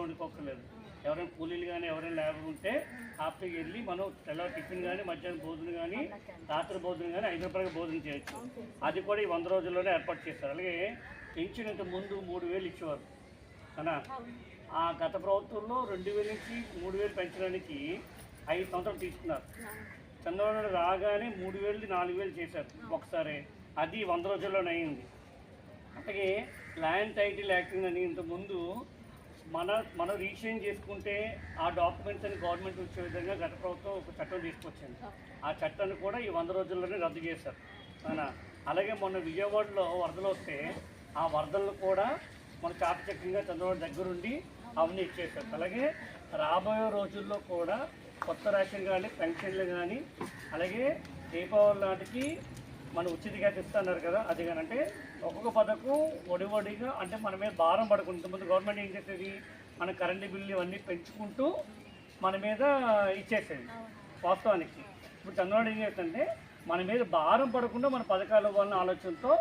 వండుకోక్కర్లేదు. ఎవరైనా కూలీలు కానీ ఎవరైనా లేబర్ ఉంటే హ్యాపీగా వెళ్ళి మనం తెల్లవారు టిఫిన్ కానీ మధ్యాహ్నం భోజనం కానీ రాత్రి భోజనం కానీ 5 రూపాయలకి భోజనం చేయొచ్చు. అది కూడా ఈ 100 రోజుల్లోనే ఏర్పాటు చేస్తారు. అలాగే పెన్షన్ ఇంత ముందు 3000 ఇచ్చేవారు అనా. ఆ గత ప్రభుత్వంలో 2000 నుంచి 3000 పెంచడానికి 5 సంవత్సరాలు తీసుకున్నారు. చంద్రబాబు రాగానే 3000 4000 చేశారు ఒకసారి. అది 100 రోజుల్లోనే అయింది. అలాగే ల్యాండ్ టైటిల్ యాక్టింగ్ అని ఇంతకుముందు మనం రిజిస్ట్రేషన్ చేసుకుంటే ఆ డాక్యుమెంట్స్ అని గవర్నమెంట్ వచ్చే విధంగా గత ప్రభుత్వం ఒక చట్టం తీసుకొచ్చింది. ఆ చట్టాన్ని కూడా ఈ 100 రోజుల్లోనే రద్దు చేశారు అవునా. అలాగే మొన్న విజయవాడలో వరదలు వస్తే ఆ వరదలను కూడా మన చాకచక్యంగా చంద్రబాబు దగ్గరుండి అవన్నీ ఇచ్చేసారు. అలాగే రాబోయే రోజుల్లో కూడా కొత్త రేషన్ కానీ పెన్షన్లు కానీ అలాగే దీపావళి నాటికి మనం ఉచిత గ్యాస్ ఇస్తున్నారు కదా, అది కానీ అంటే ఒక్కొక్క పథకం ఒడిగా అంటే మన మీద భారం పడకుండా. ఇంతకుముందు గవర్నమెంట్ ఏం చేసేది, మన కరెంటు బిల్లు ఇవన్నీ పెంచుకుంటూ మన మీద ఇచ్చేసేది వాస్తవానికి. ఇప్పుడు చంద్రబాబు ఏం చేస్తుంటే మన మీద భారం పడకుండా మన పథకాలు ఇవ్వాలన్న ఆలోచనతో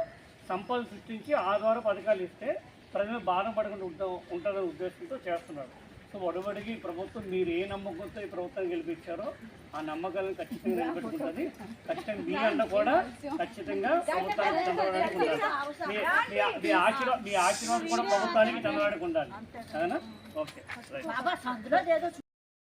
సంపద సృష్టించి ఆ ద్వారా పథకాలు ఇస్తే ప్రజలు భారం పడకుండా ఉంటుందనే ఉద్దేశంతో చేస్తున్నారు. సో ఒడవడికి ప్రభుత్వం మీరు ఏ నమ్మకంతో ఈ ప్రభుత్వాన్ని గెలిపించారో ఆ నమ్మకాలను ఖచ్చితంగా నిలబెట్టుకుంటుంది. ఖచ్చితంగా మీ అన్న కూడా ఖచ్చితంగా ప్రభుత్వానికి చంద్రబాబుకి ఉండాలి. మీ ఆశీర్వాదం కూడా ప్రభుత్వానికి చంద్రబాబుకి ఉండాలి. అవునా? Okay right.